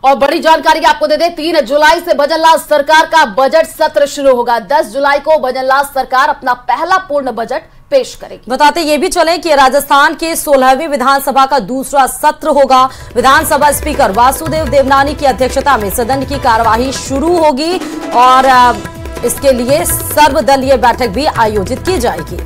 और बड़ी जानकारी आपको दे दें, 3 जुलाई से भजनलाल सरकार का बजट सत्र शुरू होगा। 10 जुलाई को भजनलाल सरकार अपना पहला पूर्ण बजट पेश करेगी। बताते ये भी चले कि राजस्थान के 16वीं विधानसभा का दूसरा सत्र होगा। विधानसभा स्पीकर वासुदेव देवनानी की अध्यक्षता में सदन की कार्यवाही शुरू होगी और इसके लिए सर्वदलीय बैठक भी आयोजित की जाएगी।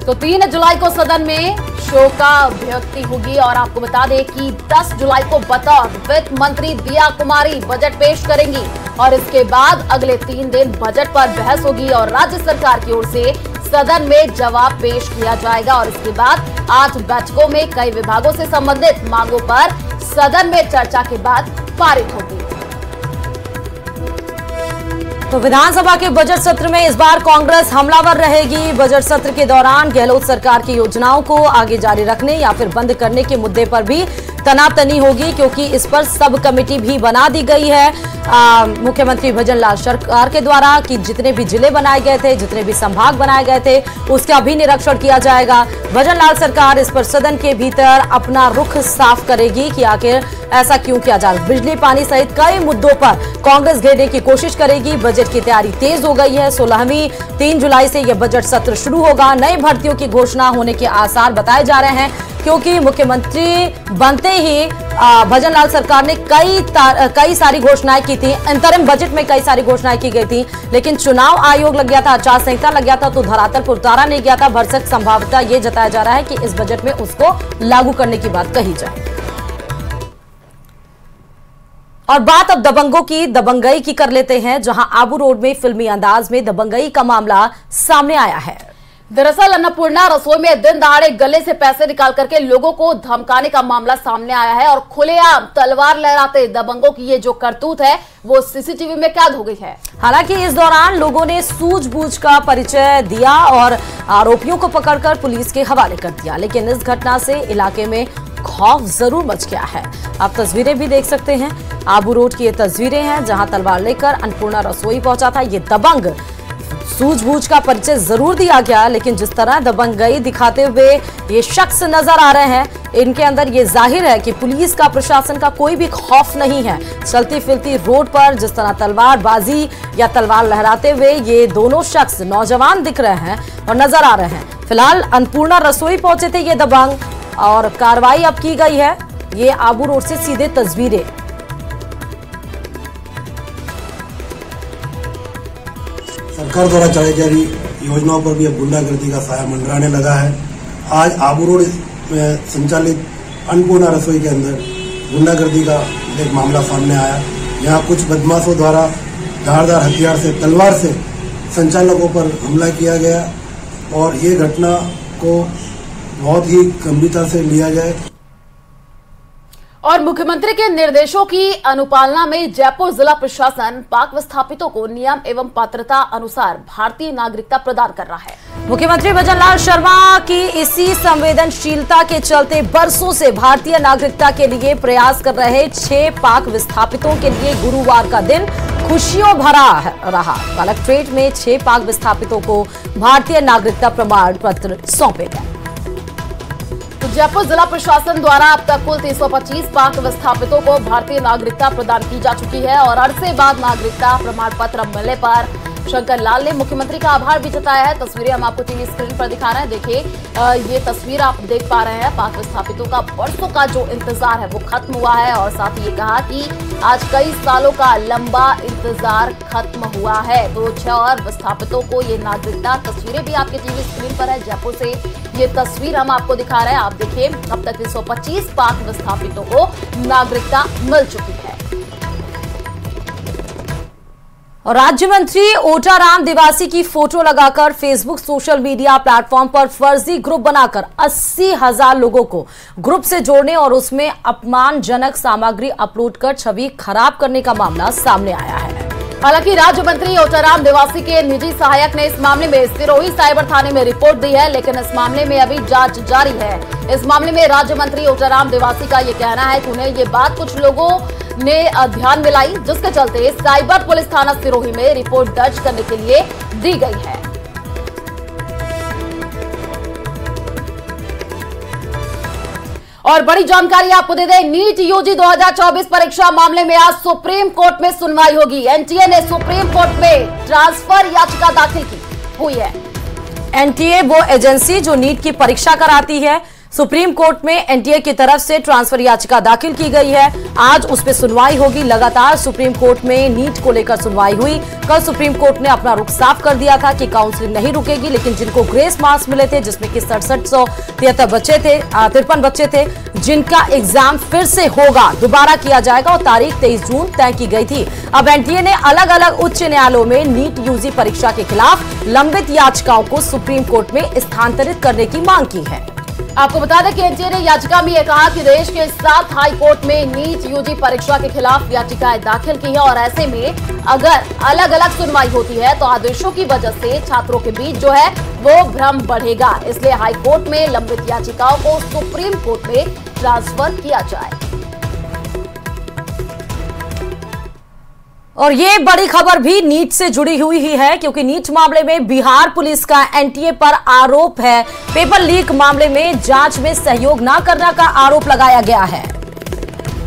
तो 3 जुलाई को सदन में शोकाभ्यक्ति होगी और आपको बता दें कि 10 जुलाई को बतौर वित्त मंत्री दिया कुमारी बजट पेश करेंगी और इसके बाद अगले 3 दिन बजट पर बहस होगी और राज्य सरकार की ओर से सदन में जवाब पेश किया जाएगा और इसके बाद 8 बैठकों में कई विभागों से संबंधित मांगों पर सदन में चर्चा के बाद पारित होगी। तो विधानसभा के बजट सत्र में इस बार कांग्रेस हमलावर रहेगी। बजट सत्र के दौरान गहलोत सरकार की योजनाओं को आगे जारी रखने या फिर बंद करने के मुद्दे पर भी तनातनी होगी, क्योंकि इस पर सब कमेटी भी बना दी गई है मुख्यमंत्री भजनलाल सरकार के द्वारा कि जितने भी जिले बनाए गए थे, जितने भी संभाग बनाए गए थे, उसका भी निरीक्षण किया जाएगा। भजनलाल सरकार इस पर सदन के भीतर अपना रुख साफ करेगी कि आखिर ऐसा क्यों किया जा रहा है। बिजली पानी सहित कई मुद्दों पर कांग्रेस घेरने की कोशिश करेगी। बजट की तैयारी तेज हो गई है। 16वीं 3 जुलाई से यह बजट सत्र शुरू होगा। नई भर्तियों की घोषणा होने के आसार बताए जा रहे हैं, क्योंकि मुख्यमंत्री बनते ही भजनलाल सरकार ने कई सारी घोषणाएं की थी। अंतरिम बजट में कई सारी घोषणाएं की गई थी, लेकिन चुनाव आयोग लग गया था, आचार संहिता लग गया था, तो धरातल पर उतारा नहीं गया था। भरसक संभावना ये जताया जा रहा है कि इस बजट में उसको लागू करने की बात कही जाए। और बात अब दबंगों की, दबंगई की कर लेते हैं, जहां आबू रोड में फिल्मी अंदाज में दबंगई का मामला सामने आया है। दरअसल अन्नपूर्णा रसोई में दिन दहाड़े गले से पैसे निकाल करके लोगों को धमकाने का मामला सामने आया है और खुलेआम तलवार लहराते दबंगों की ये जो करतूत है वो सीसीटीवी में कैद हो गई है। हालांकि इस दौरान लोगों ने सूझबूझ का परिचय दिया और आरोपियों को पकड़कर पुलिस के हवाले कर दिया, लेकिन इस घटना से इलाके में खौफ जरूर मच गया है। आप तस्वीरें भी देख सकते हैं। आबू रोड की ये तस्वीरें हैं जहां तलवार लेकर अन्नपूर्णा रसोई पहुंचा था ये दबंग। सूझबूझ का परिचय जरूर दिया गया, लेकिन जिस तरह दबंगई दिखाते हुए ये शख्स नजर आ रहे हैं, इनके अंदर ये जाहिर है कि पुलिस का, प्रशासन का कोई भी खौफ नहीं है। चलती फिरती रोड पर जिस तरह तलवारबाजी या तलवार लहराते हुए ये दोनों शख्स नौजवान दिख रहे हैं और नजर आ रहे हैं। फिलहाल अन्नपूर्णा रसोई पहुंचे थे ये दबंग और कार्रवाई अब की गई है। ये आबू रोड से सीधे तस्वीरें। सरकार द्वारा चलाई जा रही योजनाओं पर भी अब गुंडागर्दी का साया मंडराने लगा है। आज आबू रोड में संचालित अन्नपूर्णा रसोई के अंदर गुंडागर्दी का एक मामला सामने आया। यहाँ कुछ बदमाशों द्वारा धारदार हथियार से, तलवार से संचालकों पर हमला किया गया और ये घटना को बहुत ही गंभीरता से लिया जाए। और मुख्यमंत्री के निर्देशों की अनुपालना में जयपुर जिला प्रशासन पाक विस्थापितों को नियम एवं पात्रता अनुसार भारतीय नागरिकता प्रदान कर रहा है। मुख्यमंत्री भजनलाल शर्मा की इसी संवेदनशीलता के चलते बरसों से भारतीय नागरिकता के लिए प्रयास कर रहे 6 पाक विस्थापितों के लिए गुरुवार का दिन खुशियों भरा रहा। कलेक्ट्रेट में 6 पाक विस्थापितों को भारतीय नागरिकता प्रमाण पत्र सौंपे गए। जयपुर जिला प्रशासन द्वारा अब तक कुल 325 पाक विस्थापितों को भारतीय नागरिकता प्रदान की जा चुकी है और अरसे बाद नागरिकता प्रमाण पत्र मिलने पर शंकर लाल ने मुख्यमंत्री का आभार भी जताया है। तस्वीरें हम आपको टीवी स्क्रीन पर दिखा रहे हैं। देखिए ये तस्वीर आप देख पा रहे हैं। पाक विस्थापितों का बरसों का जो इंतजार है वो खत्म हुआ है और साथ ही ये कहा कि आज कई सालों का लंबा इंतजार खत्म हुआ है। तो 6 और विस्थापितों को ये नागरिकता, तस्वीरें भी आपके टीवी स्क्रीन पर है। जयपुर से ये तस्वीर हम आपको दिखा रहे हैं। आप देखिए अब तक 325 पाक विस्थापितों को नागरिकता मिल चुकी है। और राज्य मंत्री ओटाराम दिवासी की फोटो लगाकर फेसबुक सोशल मीडिया प्लेटफॉर्म पर फर्जी ग्रुप बनाकर 80,000 लोगों को ग्रुप से जोड़ने और उसमें अपमानजनक सामग्री अपलोड कर छवि खराब करने का मामला सामने आया है। हालांकि राज्य मंत्री ओटाराम दिवासी के निजी सहायक ने इस मामले में सिरोही साइबर थाने में रिपोर्ट दी है, लेकिन इस मामले में अभी जांच जारी है। इस मामले में राज्य मंत्री ओटाराम दिवासी का ये कहना है कि उन्हें ये बात कुछ लोगों ने ध्यान में लाई, जिसके चलते साइबर पुलिस थाना सिरोही में रिपोर्ट दर्ज करने के लिए दी गई है। और बड़ी जानकारी आपको दे दें, नीट यूजी 2024 परीक्षा मामले में आज सुप्रीम कोर्ट में सुनवाई होगी। एनटीए ने सुप्रीम कोर्ट में ट्रांसफर याचिका दाखिल की हुई है। एनटीए वो एजेंसी जो नीट की परीक्षा कराती है, सुप्रीम कोर्ट में एनटीए की तरफ से ट्रांसफर याचिका दाखिल की गई है। आज उस पर सुनवाई होगी। लगातार सुप्रीम कोर्ट में नीट को लेकर सुनवाई हुई। कल सुप्रीम कोर्ट ने अपना रुख साफ कर दिया था कि काउंसलिंग नहीं रुकेगी, लेकिन जिनको ग्रेस मार्क्स मिले थे, जिसमें कि 6773 बच्चे थे, 53 बच्चे थे, जिनका एग्जाम फिर से होगा, दोबारा किया जाएगा और तारीख 23 जून तय की गई थी। अब एनटीए ने अलग अलग उच्च न्यायालयों में नीट यूजी परीक्षा के खिलाफ लंबित याचिकाओं को सुप्रीम कोर्ट में स्थानांतरित करने की मांग की है। आपको बता दें कि एनटीए ने याचिका में यह कहा कि देश के 7 हाई कोर्ट में नीट यूजी परीक्षा के खिलाफ याचिकाएं दाखिल की है और ऐसे में अगर अलग अलग सुनवाई होती है तो आदेशों की वजह से छात्रों के बीच जो है वो भ्रम बढ़ेगा। इसलिए हाई कोर्ट में लंबित याचिकाओं को सुप्रीम कोर्ट में ट्रांसफर किया जाए। और ये बड़ी खबर भी नीट से जुड़ी हुई ही है, क्योंकि नीट मामले में बिहार पुलिस का एनटीए पर आरोप है। पेपर लीक मामले में जांच में सहयोग न करने का आरोप लगाया गया है।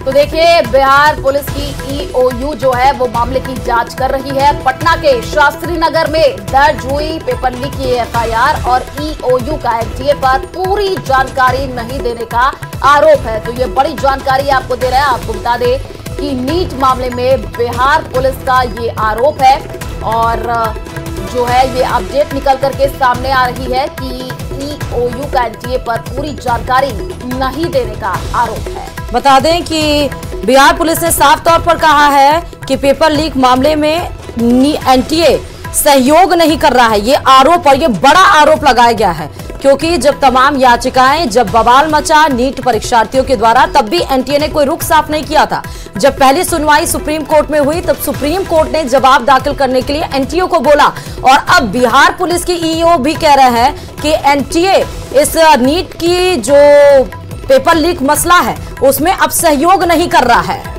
तो देखिए, बिहार पुलिस की ईओयू जो है वो मामले की जांच कर रही है। पटना के शास्त्री नगर में दर्ज हुई पेपर लीक की एफआईआर और ईओयू का एनटीए पर पूरी जानकारी नहीं देने का आरोप है। तो ये बड़ी जानकारी आपको दे रहे हैं। आपको बता दें कि नीट मामले में बिहार पुलिस का ये आरोप है और जो है ये अपडेट निकल करके सामने आ रही है कि ईओयू का एनटीए पर पूरी जानकारी नहीं देने का आरोप है। बता दें कि बिहार पुलिस ने साफ तौर पर कहा है कि पेपर लीक मामले में एनटीए सहयोग नहीं कर रहा है। ये आरोप और ये बड़ा आरोप लगाया गया है, क्योंकि जब तमाम याचिकाएं, जब बवाल मचा नीट परीक्षार्थियों के द्वारा, तब भी एनटीए ने कोई रुख साफ नहीं किया था। जब पहली सुनवाई सुप्रीम कोर्ट में हुई तब सुप्रीम कोर्ट ने जवाब दाखिल करने के लिए एनटीए को बोला और अब बिहार पुलिस की ईओ भी कह रहे हैं कि एनटीए इस नीट की जो पेपर लीक मसला है उसमें अब सहयोग नहीं कर रहा है।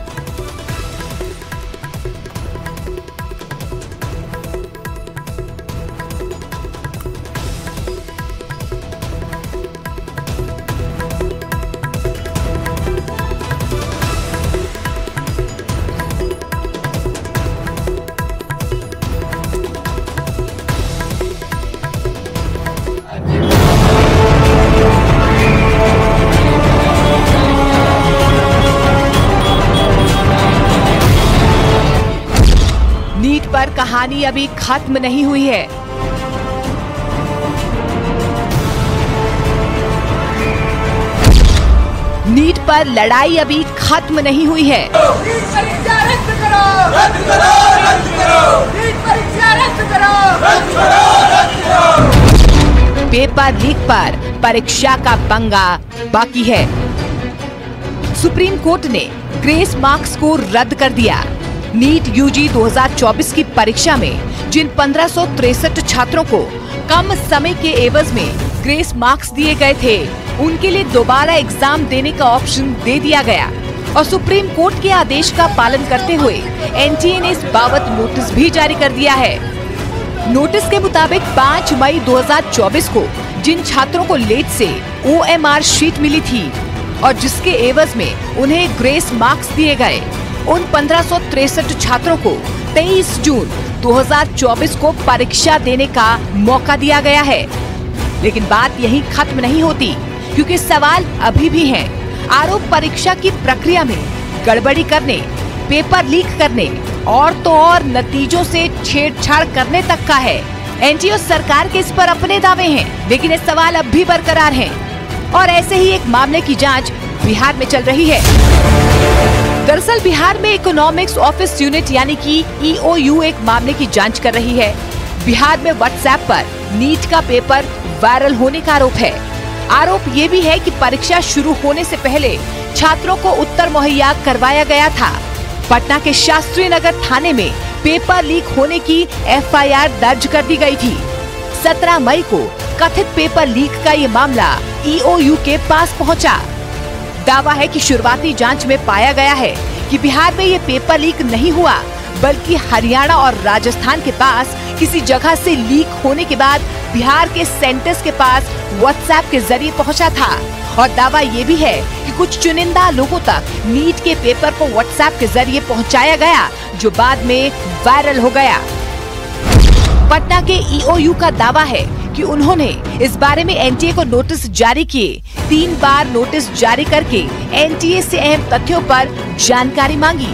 पर कहानी अभी खत्म नहीं हुई है। नीट पर लड़ाई अभी खत्म नहीं हुई है। नीट परीक्षा रद्द करो, रद्द करो, रद्द करो। नीट परीक्षा रद्द करो, रद्द करो, रद्द करो। पेपर लीक पर परीक्षा का पंगा बाकी है। सुप्रीम कोर्ट ने ग्रेस मार्क्स को रद्द कर दिया। नीट यूजी 2024 की परीक्षा में जिन 1563 छात्रों को कम समय के एवज में ग्रेस मार्क्स दिए गए थे, उनके लिए दोबारा एग्जाम देने का ऑप्शन दे दिया गया और सुप्रीम कोर्ट के आदेश का पालन करते हुए एनटीए ने इस बाबत नोटिस भी जारी कर दिया है। नोटिस के मुताबिक 5 मई 2024 को जिन छात्रों को लेट से ओएमआर शीट मिली थी और जिसके एवज में उन्हें ग्रेस मार्क्स दिए गए, उन 1563 छात्रों को 23 जून 2024 को परीक्षा देने का मौका दिया गया है। लेकिन बात यहीं खत्म नहीं होती, क्योंकि सवाल अभी भी हैं। आरोप परीक्षा की प्रक्रिया में गड़बड़ी करने, पेपर लीक करने और तो और नतीजों से छेड़छाड़ करने तक का है। एनटीए सरकार के इस पर अपने दावे हैं, लेकिन ये सवाल अब भी बरकरार हैं और ऐसे ही एक मामले की जांच बिहार में चल रही है। दरअसल बिहार में इकोनॉमिक्स ऑफिस यूनिट यानी कि ईओयू एक मामले की जांच कर रही है। बिहार में व्हाट्सएप पर नीट का पेपर वायरल होने का आरोप है। आरोप ये भी है कि परीक्षा शुरू होने से पहले छात्रों को उत्तर मुहैया करवाया गया था। पटना के शास्त्री नगर थाने में पेपर लीक होने की एफआईआर दर्ज कर दी गई थी। 17 मई को कथित पेपर लीक का ये मामला ईओयू के पास पहुंचा। दावा है कि शुरुआती जांच में पाया गया है कि बिहार में ये पेपर लीक नहीं हुआ, बल्कि हरियाणा और राजस्थान के पास किसी जगह से लीक होने के बाद बिहार के सेंटर्स के पास व्हाट्सएप के जरिए पहुंचा था और दावा ये भी है कि कुछ चुनिंदा लोगों तक नीट के पेपर को व्हाट्सएप के जरिए पहुंचाया गया, जो बाद में वायरल हो गया। पटना के ईओयू का दावा है कि उन्होंने इस बारे में एनटीए को नोटिस जारी किए। 3 बार नोटिस जारी करके एनटीए से अहम तथ्यों पर जानकारी मांगी।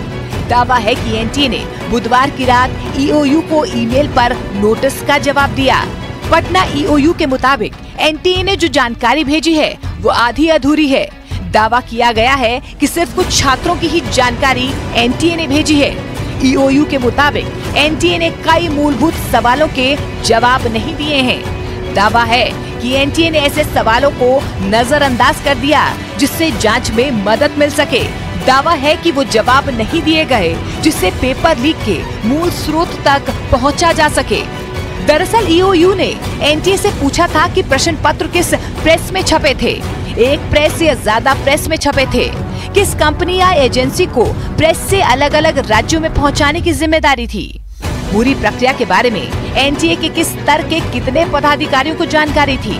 दावा है कि एनटीए ने बुधवार की रात ईओयू को ईमेल पर नोटिस का जवाब दिया। पटना ईओयू के मुताबिक एनटीए ने जो जानकारी भेजी है वो आधी अधूरी है। दावा किया गया है कि सिर्फ कुछ छात्रों की ही जानकारी एनटीए ने भेजी है। ईओयू के मुताबिक एनटीए ने कई मूलभूत सवालों के जवाब नहीं दिए हैं। दावा है कि एनटीए ने ऐसे सवालों को नजरअंदाज कर दिया जिससे जांच में मदद मिल सके। दावा है कि वो जवाब नहीं दिए गए जिससे पेपर लीक के मूल स्रोत तक पहुंचा जा सके। दरअसल ईओयू ने एनटीए से पूछा था कि प्रश्न पत्र किस प्रेस में छपे थे, एक प्रेस या ज्यादा प्रेस में छपे थे, किस कंपनी या एजेंसी को प्रेस से अलग अलग राज्यों में पहुंचाने की जिम्मेदारी थी। पूरी प्रक्रिया के बारे में एनटीए के किस स्तर के कितने पदाधिकारियों को जानकारी थी।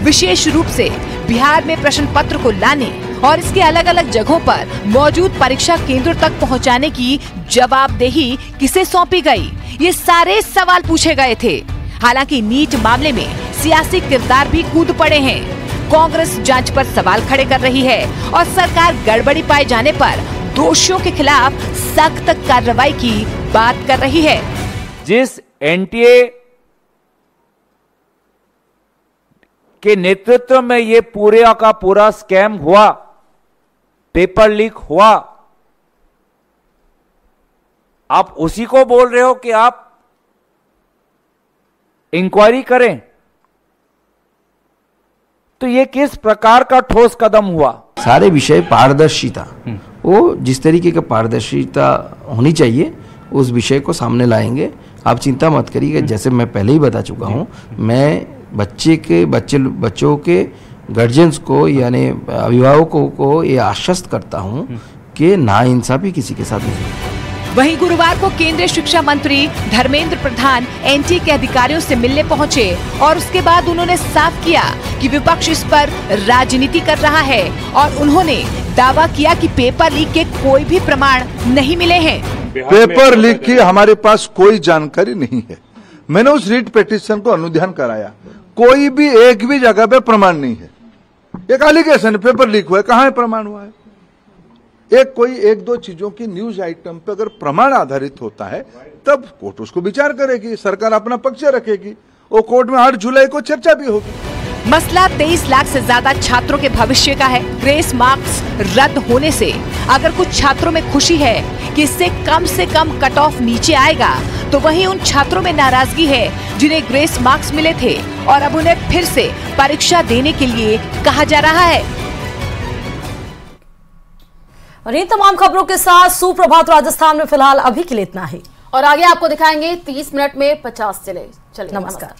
विशेष रूप से बिहार में प्रश्न पत्र को लाने और इसके अलग अलग जगहों पर मौजूद परीक्षा केंद्रों तक पहुंचाने की जवाबदेही किसे सौंपी गई, ये सारे सवाल पूछे गए थे। हालांकि नीट मामले में सियासी किरदार भी कूद पड़े हैं। कांग्रेस जांच पर सवाल खड़े कर रही है और सरकार गड़बड़ी पाए जाने पर दोषियों के खिलाफ सख्त कार्रवाई की बात कर रही है। जिस एनटीए के नेतृत्व में ये पूरे का पूरा स्कैम हुआ, पेपर लीक हुआ, आप उसी को बोल रहे हो कि आप इंक्वायरी करें, तो ये किस प्रकार का ठोस कदम हुआ? सारे विषय पारदर्शिता, वो जिस तरीके का पारदर्शिता होनी चाहिए उस विषय को सामने लाएंगे। आप चिंता मत करिए, जैसे मैं पहले ही बता चुका हूं, मैं बच्चों के गार्जियंस को यानी अभिभावकों को ये आश्वस्त करता हूं कि नाइंसाफी किसी के साथ नहीं। वहीं गुरुवार को केंद्रीय शिक्षा मंत्री धर्मेंद्र प्रधान एनटीए के अधिकारियों से मिलने पहुंचे और उसके बाद उन्होंने साफ किया कि विपक्ष इस पर राजनीति कर रहा है और उन्होंने दावा किया कि पेपर लीक के कोई भी प्रमाण नहीं मिले हैं। पेपर लीक की हमारे पास कोई जानकारी नहीं है। मैंने उस रीट पिटीशन को अनुध्यान कराया, कोई भी एक भी जगह पे प्रमाण नहीं है। एक एलिगेशन पेपर लीक हुआ है, कहां प्रमाण हुआ है? एक दो चीजों की न्यूज आइटम पे अगर प्रमाण आधारित होता है तब कोर्ट उसको विचार करेगी, सरकार अपना पक्ष रखेगी, वो कोर्ट में 8 जुलाई को चर्चा भी होगी। मसला 23 लाख से ज्यादा छात्रों के भविष्य का है। ग्रेस मार्क्स रद्द होने से अगर कुछ छात्रों में खुशी है कि इससे कम कट ऑफ नीचे आएगा, तो वहीं उन छात्रों में नाराजगी है जिन्हें ग्रेस मार्क्स मिले थे और अब उन्हें फिर से परीक्षा देने के लिए कहा जा रहा है। और इन तमाम खबरों के साथ सुप्रभात राजस्थान में फिलहाल अभी के लिए इतना ही, और आगे आपको दिखाएंगे 30 मिनट में 50 जिले। चलिए, नमस्कार।